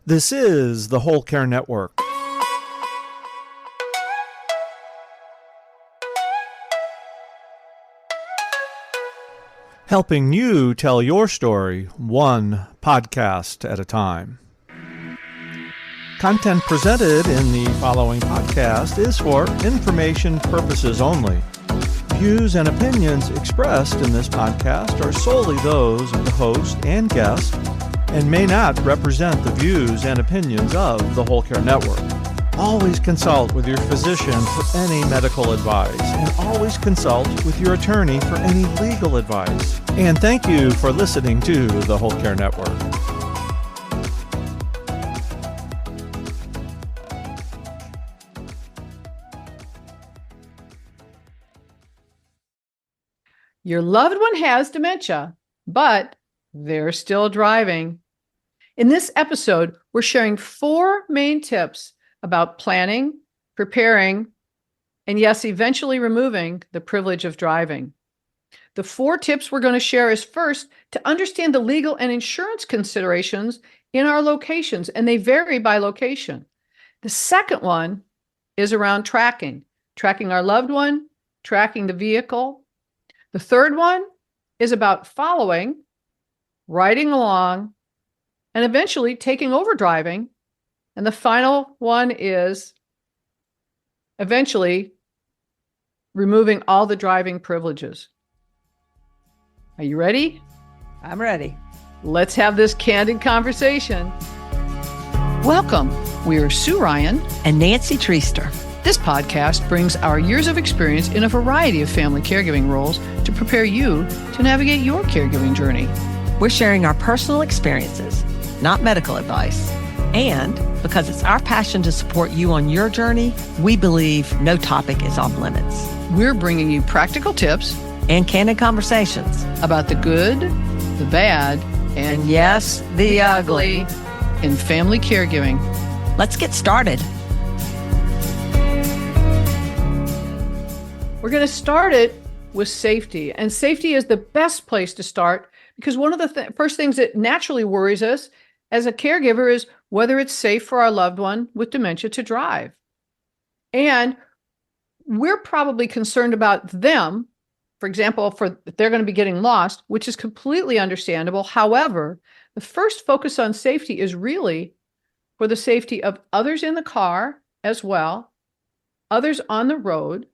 This is the Whole Care Network. Helping you tell your story one podcast at a time. Content presented in the following podcast is for information purposes only. Views and opinions expressed in this podcast are solely those of the host and guest and may not represent the views and opinions of the Whole Care Network. Always consult with your physician for any medical advice, and always consult with your attorney for any legal advice. And thank you for listening to the Whole Care Network. Your loved one has dementia, but they're still driving. In this episode, we're sharing 4 main tips about planning, preparing, and yes, eventually removing the privilege of driving. The 4 tips we're going to share is first, to understand the legal and insurance considerations in our locations, and they vary by location. The second one is around tracking our loved one, tracking the vehicle. The third one is about following, riding along, and eventually taking over driving. And the final one is eventually removing all the driving privileges. Are you ready? I'm ready. Let's have this candid conversation. Welcome. We are Sue Ryan And Nancy Treaster. This podcast brings our years of experience in a variety of family caregiving roles to prepare you to navigate your caregiving journey. We're sharing our personal experiences, not medical advice. And because it's our passion to support you on your journey, we believe no topic is off limits. We're bringing you practical tips And candid conversations. about the good, the bad, and yes, the ugly. in family caregiving. Let's get started. We're going to start it with safety. And safety is the best place to start because one of the first things that naturally worries us as a caregiver is whether it's safe for our loved one with dementia to drive. And we're probably concerned about them, for example, if they're going to be getting lost, which is completely understandable. However, the first focus on safety is really for the safety of others in the car as well, others on the road.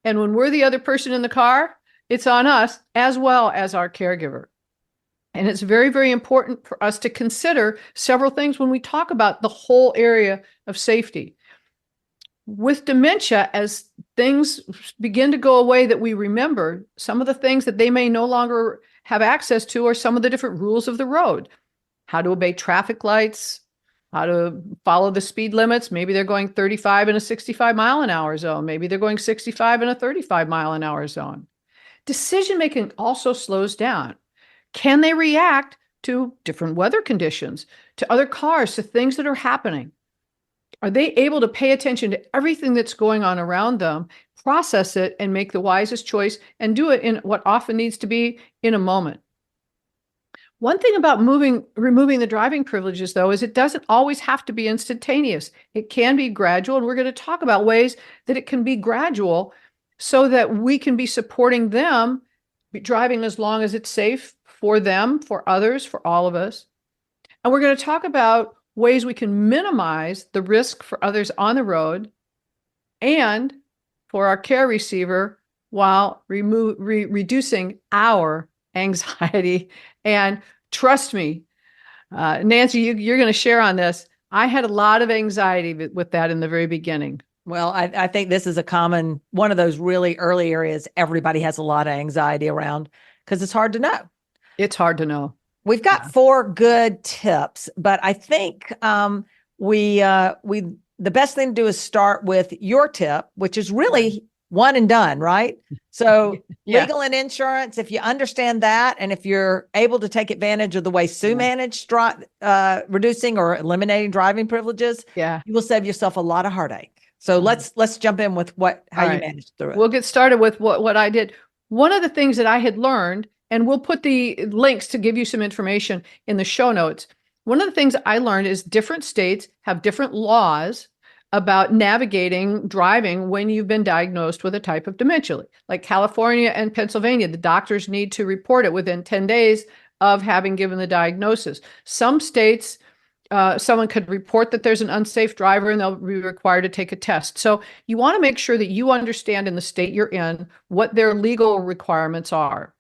And when we're the other person in the car, it's on us as well as our caregiver. And it's very, very important for us to consider several things when we talk about the whole area of safety. With dementia, as things begin to go away that we remember, some of the things that they may no longer have access to are some of the different rules of the road. How to obey traffic lights, how to follow the speed limits. Maybe they're going 35 in a 65 mile an hour zone. Maybe they're going 65 in a 35 mile an hour zone. Decision-making also slows down. Can they react to different weather conditions, to other cars, to things that are happening? Are they able to pay attention to everything that's going on around them, process it, and make the wisest choice, and do it in what often needs to be in a moment? One thing about removing the driving privileges, though, is it doesn't always have to be instantaneous. It can be gradual, and we're going to talk about ways that it can be gradual so that we can be supporting them, driving as long as it's safe for them, for others, for all of us. And we're going to talk about ways we can minimize the risk for others on the road and for our care receiver while reducing our anxiety. And trust me, Nancy, you're going to share on this. I had a lot of anxiety with that in the very beginning. Well, I think this is a common, one of those really early areas everybody has a lot of anxiety around because it's hard to know. It's hard to know. We've got 4 good tips, but I think the best thing to do is start with your tip, which is really one and done, right? So Yeah. legal and insurance, if you understand that, and if you're able to take advantage of the way Sue managed reducing or eliminating driving privileges, Yeah. you will save yourself a lot of heartache. So let's jump in with how you managed through it. We'll get started with what I did. One of the things that I had learned, and we'll put the links to give you some information in the show notes, One of the things I learned is different states have different laws about navigating driving when you've been diagnosed with a type of dementia. Like California and Pennsylvania, the doctors need to report it within 10 days of having given the diagnosis. Some states, someone could report that there's an unsafe driver and they'll be required to take a test. So you want to make sure that you understand in the state you're in what their legal requirements are.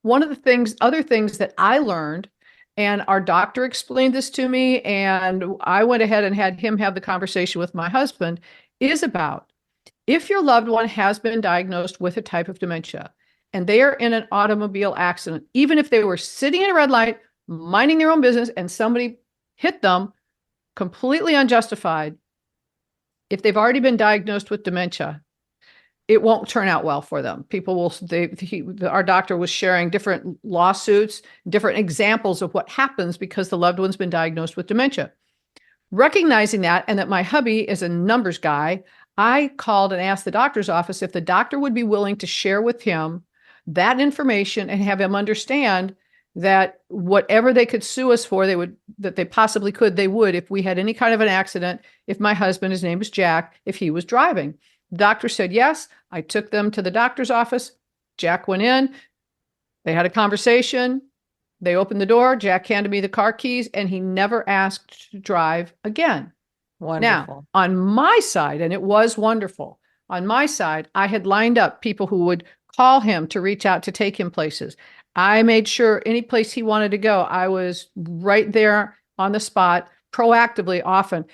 One of the other things that I learned, and our doctor explained this to me, and I went ahead and had him have the conversation with my husband, is about if your loved one has been diagnosed with a type of dementia and they are in an automobile accident, even if they were sitting at a red light, minding their own business, and somebody hit them completely unjustified, if they've already been diagnosed with dementia, it won't turn out well for them. People will, our doctor was sharing different lawsuits, different examples of what happens because the loved one's been diagnosed with dementia. Recognizing that, and that my hubby is a numbers guy, I called and asked the doctor's office if the doctor would be willing to share with him that information and have him understand that whatever they could sue us for, they would if we had any kind of an accident, if my husband, his name is Jack, if he was driving. The doctor said yes. I took them to the doctor's office. Jack went in. They had a conversation. They opened the door. Jack handed me the car keys, and he never asked to drive again. Wonderful. Now, on my side, and it was wonderful, on my side, I had lined up people who would call him to reach out to take him places. I made sure any place he wanted to go, I was right there on the spot, proactively often.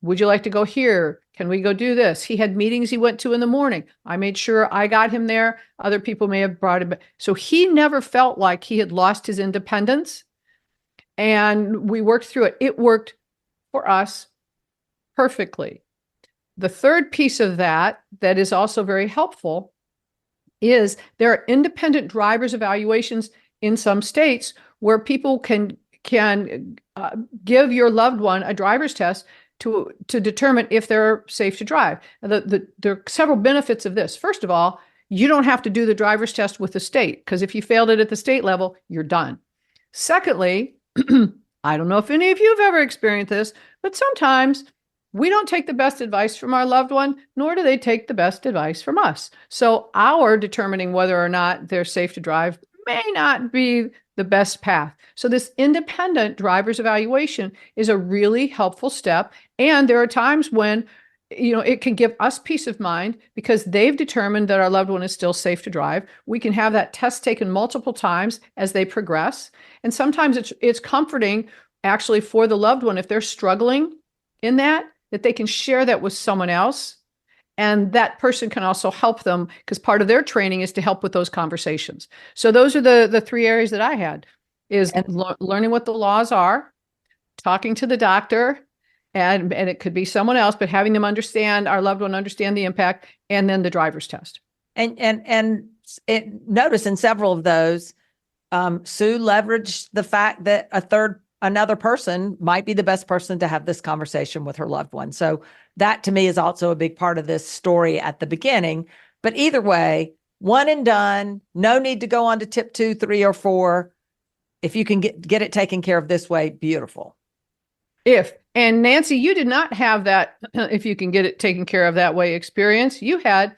Would you like to go here? Can we go do this? He had meetings he went to in the morning. I made sure I got him there. Other people may have brought him back. So he never felt like he had lost his independence. And we worked through it. It worked for us perfectly. The third piece of that is also very helpful is there are independent driver's evaluations in some states where people can give your loved one a driver's test to determine if they're safe to drive. There are several benefits of this. First of all, you don't have to do the driver's test with the state, because if you failed it at the state level, you're done. Secondly, I don't know if any of you have ever experienced this, but sometimes we don't take the best advice from our loved one, nor do they take the best advice from us. So our determining whether or not they're safe to drive may not be the best path. So this independent driver's evaluation is a really helpful step. And there are times when, it can give us peace of mind because they've determined that our loved one is still safe to drive. We can have that test taken multiple times as they progress. And sometimes it's comforting actually for the loved one if they're struggling in that they can share that with someone else. And that person can also help them because part of their training is to help with those conversations. So those are the three areas that I had is learning what the laws are, talking to the doctor, and it could be someone else, but having them understand, our loved one understand the impact, and then the driver's test. And notice in several of those, Sue leveraged the fact that another person might be the best person to have this conversation with her loved one. So that to me is also a big part of this story at the beginning. But either way, one and done, no need to go on to tip 2, 3, or 4. If you can get it taken care of this way, beautiful. And Nancy, you did not have that if you can get it taken care of that way experience. You had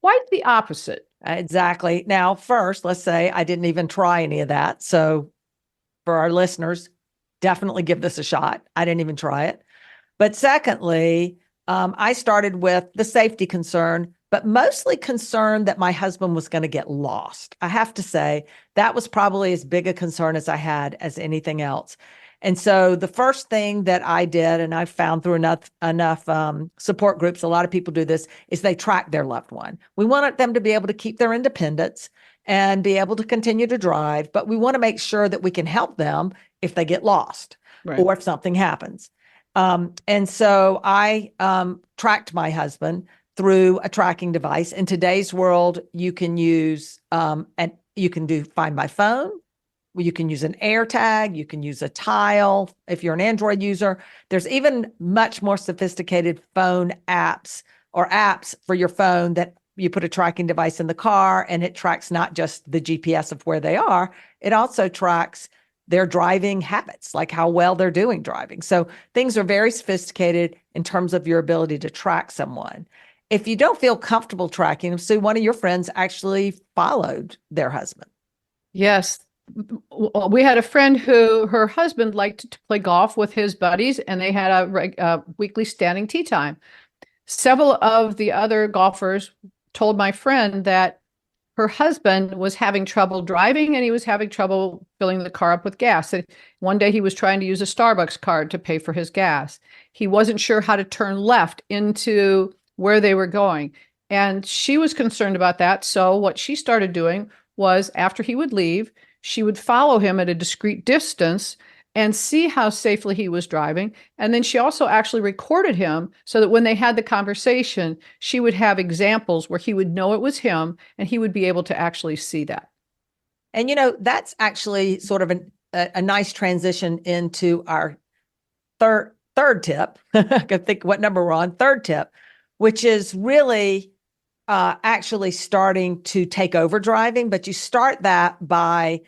quite the opposite. Exactly. Now, first, let's say I didn't even try any of that. So for our listeners, definitely give this a shot. I didn't even try it. But secondly, I started with the safety concern, but mostly concerned that my husband was going to get lost. I have to say that was probably as big a concern as I had as anything else. And so the first thing that I did, and I found through enough support groups, a lot of people do this, is they track their loved one. We want them to be able to keep their independence and be able to continue to drive, but we want to make sure that we can help them if they get lost or if something happens. And so I tracked my husband through a tracking device. In today's world, you can use, and you can do Find My Phone. You can use an AirTag. You can use a Tile if you're an Android user. There's even much more sophisticated phone apps or apps for your phone that you put a tracking device in the car and it tracks not just the GPS of where they are. It also tracks their driving habits, like how well they're doing driving. So things are very sophisticated in terms of your ability to track someone. If you don't feel comfortable tracking them, so one of your friends actually followed their husband. Yes. We had a friend who her husband liked to play golf with his buddies, and they had a weekly standing tee time. Several of the other golfers told my friend that her husband was having trouble driving and he was having trouble filling the car up with gas. And one day he was trying to use a Starbucks card to pay for his gas. He wasn't sure how to turn left into where they were going. And she was concerned about that. So what she started doing was after he would leave, she would follow him at a discreet distance and see how safely he was driving. And then she also actually recorded him so that when they had the conversation, she would have examples where he would know it was him and he would be able to actually see that. And, that's actually sort of a nice transition into our third tip. I can think what number we're on. Third tip, which is really actually starting to take over driving, but you start that by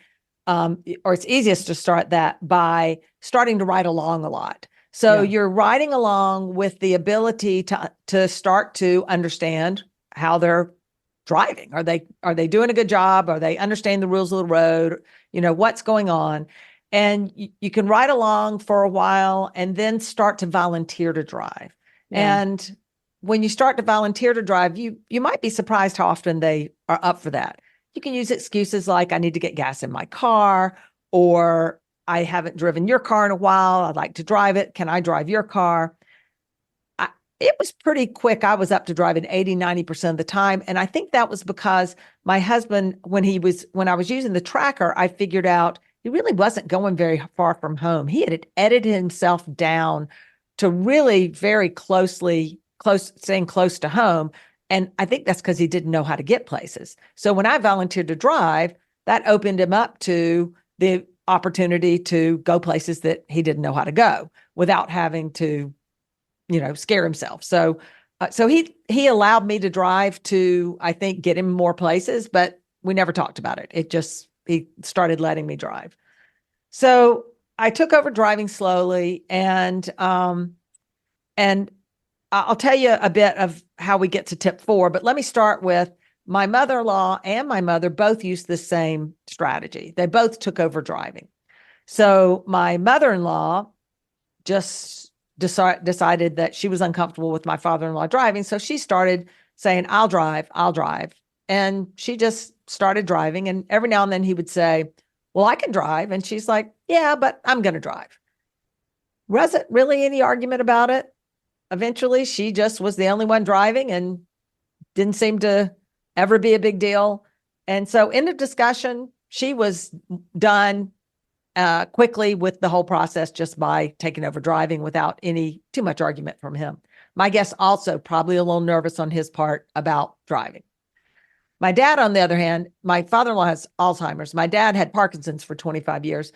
or it's easiest to start that by starting to ride along a lot. So you're riding along with the ability to start to understand how they're driving. Are they doing a good job? Are they understanding the rules of the road? What's going on? And you can ride along for a while and then start to volunteer to drive. Yeah. And when you start to volunteer to drive, you might be surprised how often they are up for that. You can use excuses like, I need to get gas in my car, or I haven't driven your car in a while. I'd like to drive it. Can I drive your car? It was pretty quick. I was up to driving 80-90% of the time. And I think that was because my husband, when I was using the tracker, I figured out he really wasn't going very far from home. He had edited himself down to really very staying close to home. And I think that's because he didn't know how to get places. So when I volunteered to drive, that opened him up to the opportunity to go places that he didn't know how to go without having to, scare himself. So he allowed me to drive to, I think, get him more places, but we never talked about it. He started letting me drive. So I took over driving slowly, and I'll tell you a bit of how we get to tip 4, but let me start with my mother-in-law and my mother both used the same strategy. They both took over driving. So my mother-in-law just decided that she was uncomfortable with my father-in-law driving. So she started saying, I'll drive. And she just started driving. And every now and then he would say, well, I can drive. And she's like, yeah, but I'm going to drive. Wasn't really any argument about it. Eventually, she just was the only one driving and didn't seem to ever be a big deal. And so in the discussion, she was done quickly with the whole process just by taking over driving without too much argument from him. My guess also probably a little nervous on his part about driving. My dad, on the other hand, my father-in-law has Alzheimer's. My dad had Parkinson's for 25 years.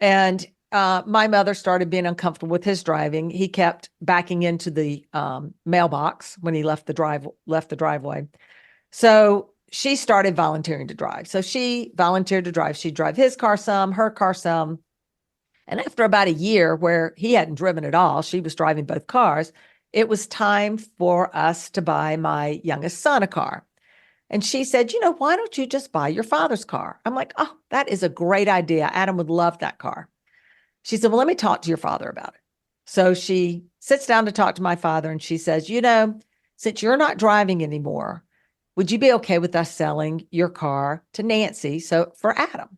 And my mother started being uncomfortable with his driving. He kept backing into the mailbox when he left the driveway. So she started volunteering to drive. So she volunteered to drive. She'd drive his car some, her car some. And after about a year where he hadn't driven at all, she was driving both cars, it was time for us to buy my youngest son a car. And she said, why don't you just buy your father's car? I'm like, oh, that is a great idea. Adam would love that car. She said, well, let me talk to your father about it. So she sits down to talk to my father and she says, since you're not driving anymore, would you be okay with us selling your car to Nancy for Adam?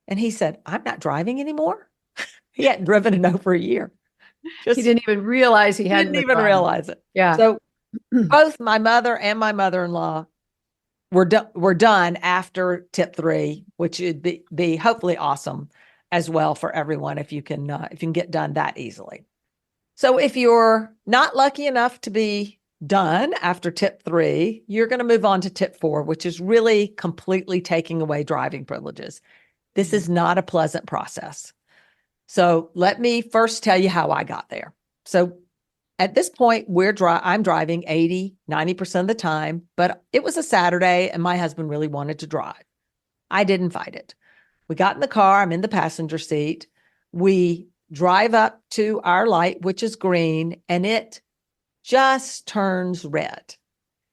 And he said, I'm not driving anymore. He hadn't driven in over a year. He didn't even realize he hadn't. Didn't even realize it. Yeah. So both my mother and my mother-in-law were done after tip 3, which would be hopefully awesome as well for everyone if you can get done that easily. So if you're not lucky enough to be done after tip 3, you're going to move on to tip 4, which is really completely taking away driving privileges. This is not a pleasant process. So let me first tell you how I got there. So at this point, I'm driving 80-90% of the time, but it was a Saturday and my husband really wanted to drive. I didn't fight it. We got in the car. I'm in the passenger seat. We drive up to our light, which is green, and it just turns red.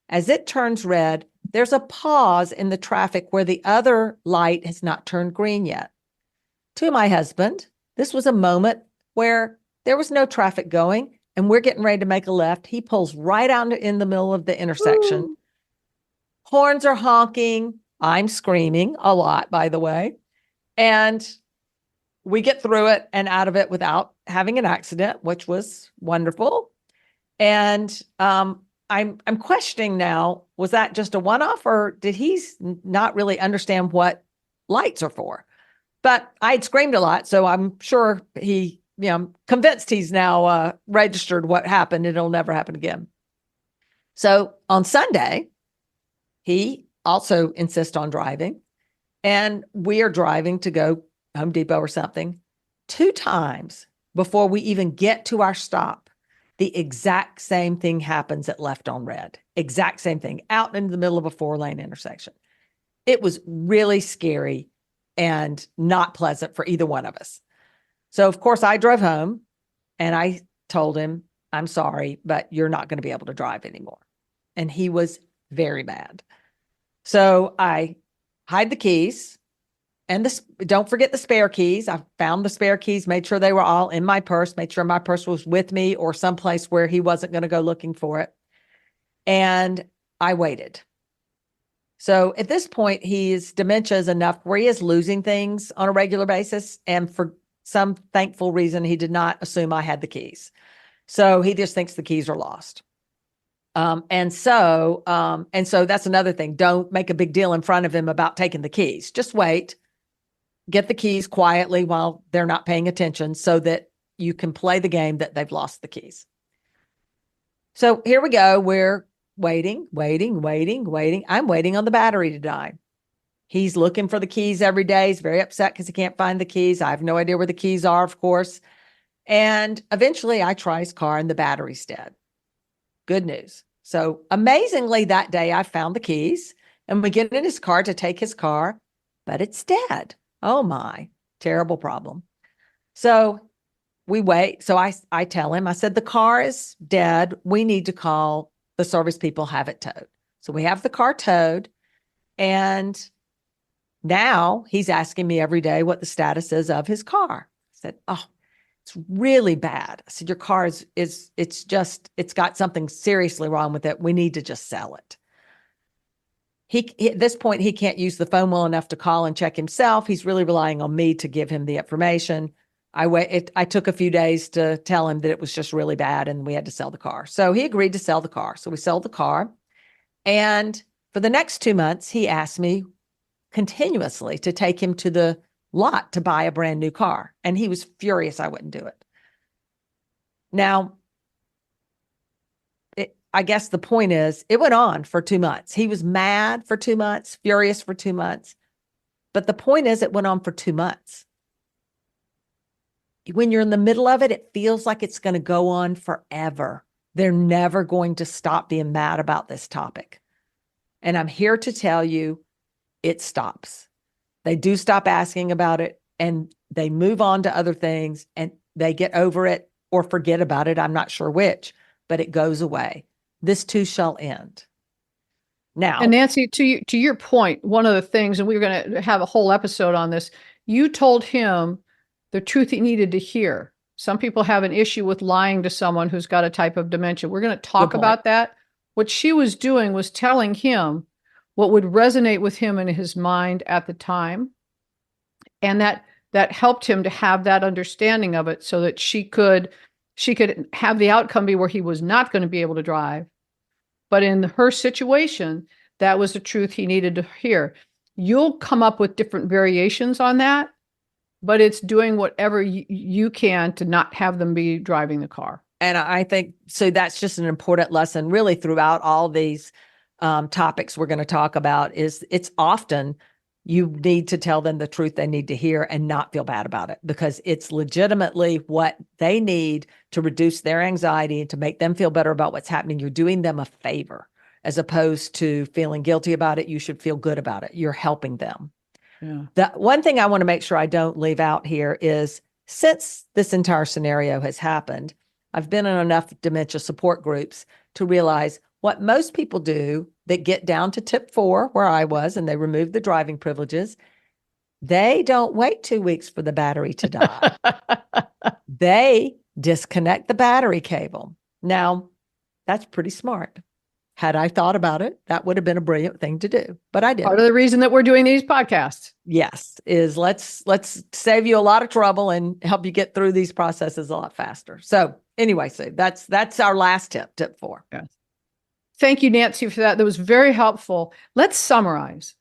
As it turns red, there's a pause in the traffic where the other light has not turned green yet. To my husband, this was a moment where there was no traffic going and we're getting ready to make a left. He pulls right out in the middle of the intersection. Ooh. Horns are honking. I'm screaming a lot, by the way. And we get through it and out of it without having an accident, which was wonderful. And I'm questioning now, was that just a one-off or did he not really understand what lights are for? But I'd screamed a lot, so I'm sure I'm convinced he's now registered what happened. It'll never happen again. So on Sunday, he also insists on driving, and we are driving to go Home Depot or something. 2 times before we even get to our stop, the exact same thing happens at left on red. Exact same thing, out in the middle of a 4-lane intersection. It was really scary and not pleasant for either one of us. So, of course, I drove home and I told him, I'm sorry, but you're not going to be able to drive anymore. And he was very mad. So I hide the keys and don't forget the spare keys. I found the spare keys, made sure they were all in my purse, made sure my purse was with me or someplace where he wasn't going to go looking for it. And I waited. So at this point, his dementia is enough where he is losing things on a regular basis. And for some thankful reason, he did not assume I had the keys. So he just thinks the keys are lost. And so that's another thing. Don't make a big deal in front of him about taking the keys. Just wait, get the keys quietly while they're not paying attention so that you can play the game that they've lost the keys. So here we go. We're waiting. I'm waiting on the battery to die. He's looking for the keys every day. He's very upset because he can't find the keys. I have no idea where the keys are, of course. And eventually I try his car and the battery's dead. Good news. So amazingly that day I found the keys and we get in his car to take his car, but it's dead. Oh my, terrible problem. So we wait. So I tell him, I said, the car is dead. We need to call the service people, have it towed. So we have the car towed. And now he's asking me every day what the status is of his car. I said, oh, it's really bad. I said, your car it's got something seriously wrong with it. We need to just sell it. He at this point, he can't use the phone well enough to call and check himself. He's really relying on me to give him the information. I took a few days to tell him that it was just really bad and we had to sell the car. So he agreed to sell the car. So we sold the car. And for the next 2 months, he asked me continuously to take him to the lot to buy a brand new car. And he was furious I wouldn't do it. Now, I guess the point is it went on for 2 months. He was mad for 2 months, furious for 2 months. But the point is it went on for 2 months. When you're in the middle of it, it feels like it's going to go on forever. They're never going to stop being mad about this topic. And I'm here to tell you it stops. They do stop asking about it and they move on to other things and they get over it or forget about it. I'm not sure which, but it goes away. This too shall end. Now, and Nancy, to your point, one of the things, and we're going to have a whole episode on this, you told him the truth he needed to hear. Some people have an issue with lying to someone who's got a type of dementia. We're going to talk about that. What she was doing was telling him what would resonate with him in his mind at the time. And that helped him to have that understanding of it so that she could have the outcome be where he was not going to be able to drive. But in her situation, that was the truth he needed to hear. You'll come up with different variations on that, but it's doing whatever you can to not have them be driving the car. And I think, so that's just an important lesson really throughout all these topics we're going to talk about is it's often you need to tell them the truth they need to hear and not feel bad about it because it's legitimately what they need to reduce their anxiety and to make them feel better about what's happening. You're doing them a favor as opposed to feeling guilty about it. You should feel good about it. You're helping them. Yeah. The one thing I want to make sure I don't leave out here is, since this entire scenario has happened, I've been in enough dementia support groups to realize what most people do that get down to tip 4, where I was, and they remove the driving privileges. They don't wait 2 weeks for the battery to die. They disconnect the battery cable. Now, that's pretty smart. Had I thought about it, that would have been a brilliant thing to do, but I didn't. Part of the reason that we're doing these podcasts. Yes, is let's save you a lot of trouble and help you get through these processes a lot faster. So anyway, so that's our last tip, tip 4. Yes. Thank you, Nancy, for that. That was very helpful. Let's summarize.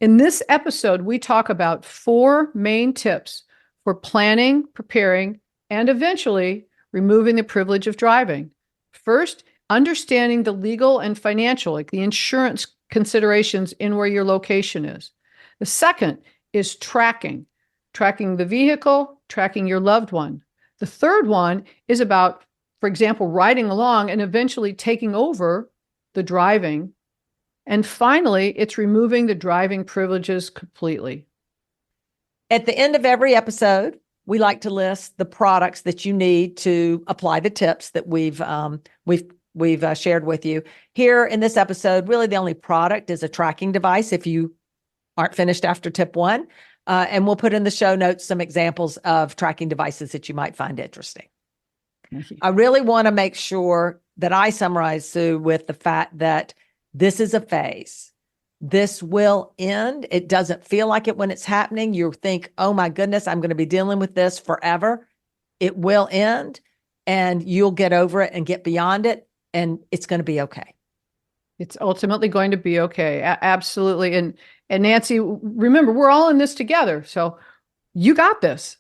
In this episode, we talk about 4 main tips for planning, preparing, and eventually removing the privilege of driving. First, understanding the legal and financial, like the insurance considerations in where your location is. The second is tracking the vehicle, tracking your loved one. The third one is about, for example, riding along and eventually taking over the driving. And finally, it's removing the driving privileges completely. At the end of every episode, we like to list the products that you need to apply the tips that we've shared with you. Here in this episode, really the only product is a tracking device if you aren't finished after tip 1. And we'll put in the show notes some examples of tracking devices that you might find interesting. I really want to make sure that I summarize, Sue, with the fact that this is a phase. This will end. It doesn't feel like it when it's happening. You think, oh my goodness, I'm going to be dealing with this forever. It will end, and you'll get over it and get beyond it, and it's going to be okay. It's ultimately going to be okay. Absolutely. And Nancy, remember, we're all in this together. So you got this.